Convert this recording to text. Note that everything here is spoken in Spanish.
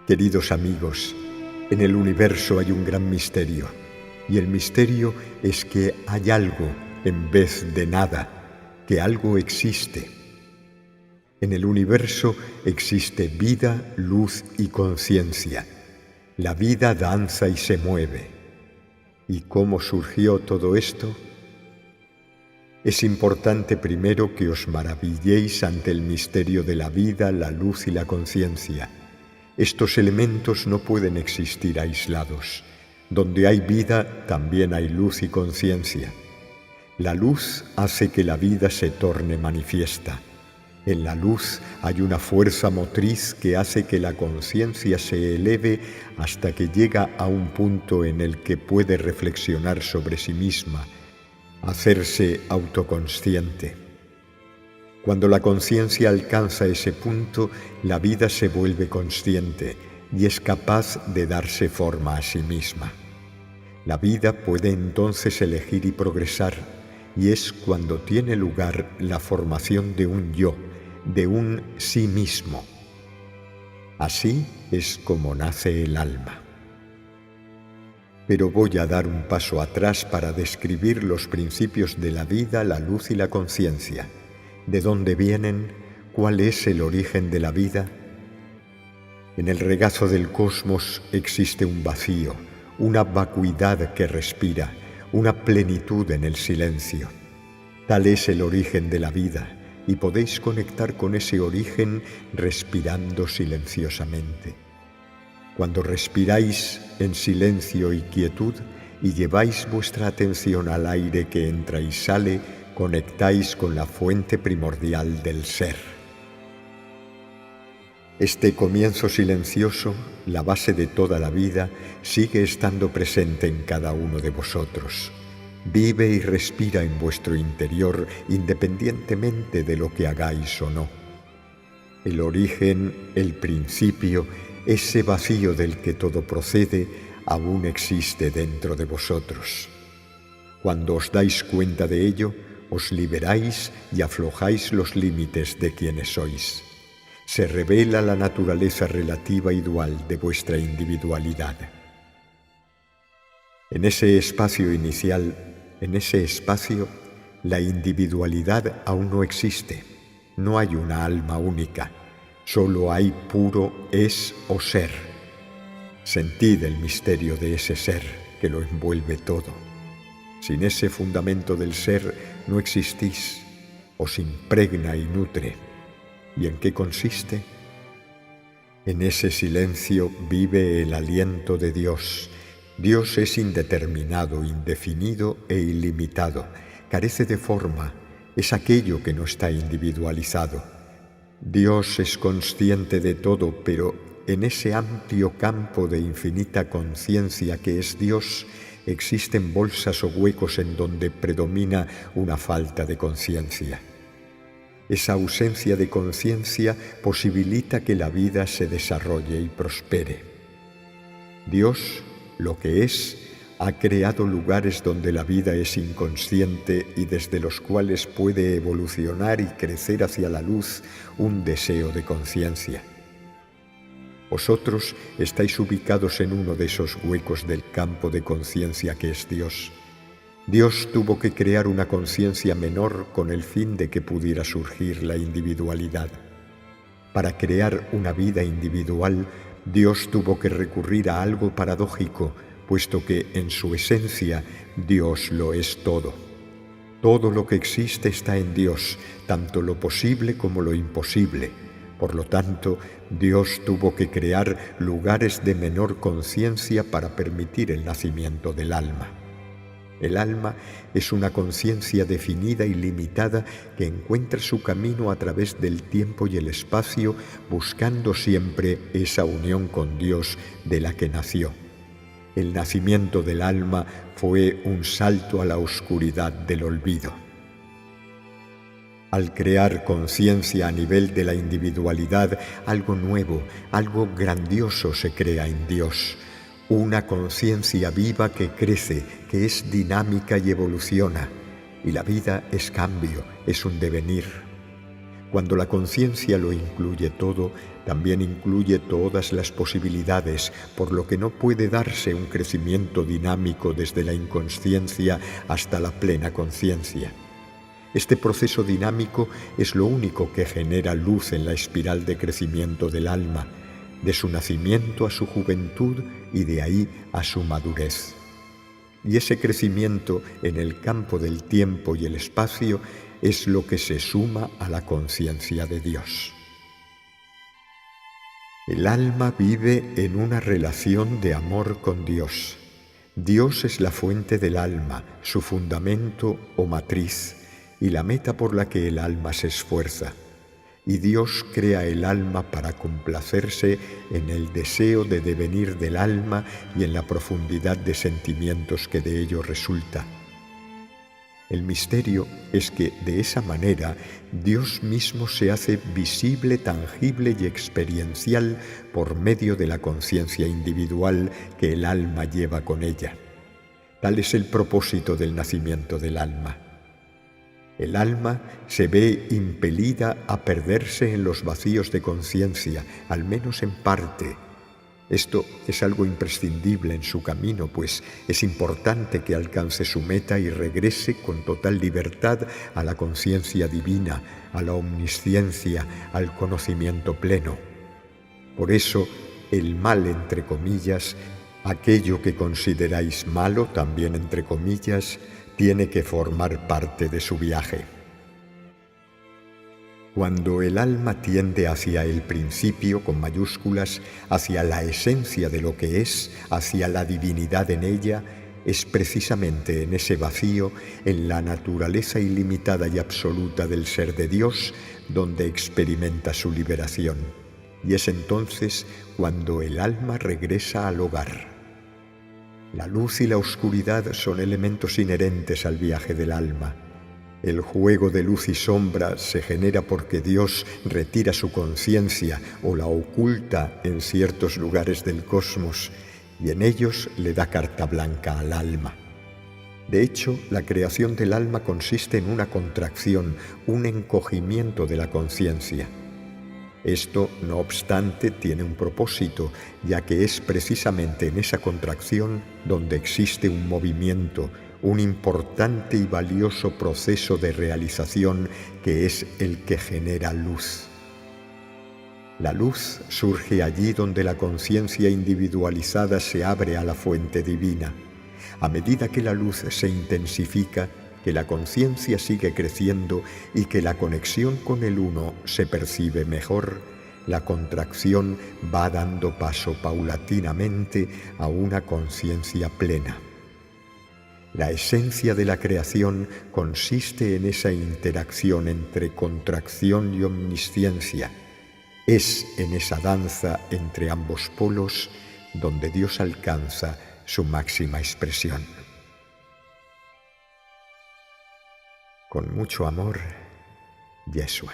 Queridos amigos, en el universo hay un gran misterio, y el misterio es que hay algo en vez de nada, que algo existe. En el universo existe vida, luz y conciencia. La vida danza y se mueve. ¿Y cómo surgió todo esto? Es importante primero que os maravilléis ante el misterio de la vida, la luz y la conciencia. Estos elementos no pueden existir aislados. Donde hay vida, también hay luz y conciencia. La luz hace que la vida se torne manifiesta. En la luz hay una fuerza motriz que hace que la conciencia se eleve hasta que llega a un punto en el que puede reflexionar sobre sí misma, hacerse autoconsciente. Cuando la conciencia alcanza ese punto, la vida se vuelve consciente y es capaz de darse forma a sí misma. La vida puede entonces elegir y progresar, y es cuando tiene lugar la formación de un yo, de un sí mismo. Así es como nace el alma. Pero voy a dar un paso atrás para describir los principios de la vida, la luz y la conciencia. ¿De dónde vienen? ¿Cuál es el origen de la vida? En el regazo del cosmos existe un vacío, una vacuidad que respira, una plenitud en el silencio. Tal es el origen de la vida, y podéis conectar con ese origen respirando silenciosamente. Cuando respiráis en silencio y quietud y lleváis vuestra atención al aire que entra y sale, conectáis con la fuente primordial del ser. Este comienzo silencioso, la base de toda la vida, sigue estando presente en cada uno de vosotros. Vive y respira en vuestro interior independientemente de lo que hagáis o no. El origen, el principio, ese vacío del que todo procede, aún existe dentro de vosotros. Cuando os dais cuenta de ello, os liberáis y aflojáis los límites de quienes sois. Se revela la naturaleza relativa y dual de vuestra individualidad. En ese espacio inicial, en ese espacio, la individualidad aún no existe. No hay una alma única, solo hay puro es o ser. Sentid el misterio de ese ser que lo envuelve todo. Sin ese fundamento del ser no existís, os impregna y nutre. ¿Y en qué consiste? En ese silencio vive el aliento de Dios. Dios es indeterminado, indefinido e ilimitado. Carece de forma, es aquello que no está individualizado. Dios es consciente de todo, pero en ese amplio campo de infinita conciencia que es Dios, existen bolsas o huecos en donde predomina una falta de conciencia. Esa ausencia de conciencia posibilita que la vida se desarrolle y prospere. Dios, lo que es, ha creado lugares donde la vida es inconsciente y desde los cuales puede evolucionar y crecer hacia la luz un deseo de conciencia. Vosotros estáis ubicados en uno de esos huecos del campo de conciencia que es Dios. Dios tuvo que crear una conciencia menor con el fin de que pudiera surgir la individualidad. Para crear una vida individual, Dios tuvo que recurrir a algo paradójico, puesto que en su esencia Dios lo es todo. Todo lo que existe está en Dios, tanto lo posible como lo imposible. Por lo tanto, Dios tuvo que crear lugares de menor conciencia para permitir el nacimiento del alma. El alma es una conciencia definida y limitada que encuentra su camino a través del tiempo y el espacio, buscando siempre esa unión con Dios de la que nació. El nacimiento del alma fue un salto a la oscuridad del olvido. Al crear conciencia a nivel de la individualidad, algo nuevo, algo grandioso se crea en Dios. Una conciencia viva que crece, que es dinámica y evoluciona. Y la vida es cambio, es un devenir. Cuando la conciencia lo incluye todo, también incluye todas las posibilidades, por lo que no puede darse un crecimiento dinámico desde la inconsciencia hasta la plena conciencia. Este proceso dinámico es lo único que genera luz en la espiral de crecimiento del alma, de su nacimiento a su juventud y de ahí a su madurez. Y ese crecimiento en el campo del tiempo y el espacio es lo que se suma a la conciencia de Dios. El alma vive en una relación de amor con Dios. Dios es la fuente del alma, su fundamento o matriz, y la meta por la que el alma se esfuerza. Y Dios crea el alma para complacerse en el deseo de devenir del alma y en la profundidad de sentimientos que de ello resulta. El misterio es que, de esa manera, Dios mismo se hace visible, tangible y experiencial por medio de la conciencia individual que el alma lleva con ella. Tal es el propósito del nacimiento del alma. El alma se ve impelida a perderse en los vacíos de conciencia, al menos en parte. Esto es algo imprescindible en su camino, pues es importante que alcance su meta y regrese con total libertad a la conciencia divina, a la omnisciencia, al conocimiento pleno. Por eso, el mal, entre comillas, aquello que consideráis malo, también entre comillas, tiene que formar parte de su viaje. Cuando el alma tiende hacia el principio, con mayúsculas, hacia la esencia de lo que es, hacia la divinidad en ella, es precisamente en ese vacío, en la naturaleza ilimitada y absoluta del ser de Dios, donde experimenta su liberación. Y es entonces cuando el alma regresa al hogar. La luz y la oscuridad son elementos inherentes al viaje del alma. El juego de luz y sombra se genera porque Dios retira su conciencia o la oculta en ciertos lugares del cosmos y en ellos le da carta blanca al alma. De hecho, la creación del alma consiste en una contracción, un encogimiento de la conciencia. Esto, no obstante, tiene un propósito, ya que es precisamente en esa contracción donde existe un movimiento, un importante y valioso proceso de realización que es el que genera luz. La luz surge allí donde la conciencia individualizada se abre a la fuente divina. A medida que la luz se intensifica, que la conciencia sigue creciendo y que la conexión con el uno se percibe mejor, la contracción va dando paso paulatinamente a una conciencia plena. La esencia de la creación consiste en esa interacción entre contracción y omnisciencia. Es en esa danza entre ambos polos donde Dios alcanza su máxima expresión. Con mucho amor, Yeshua.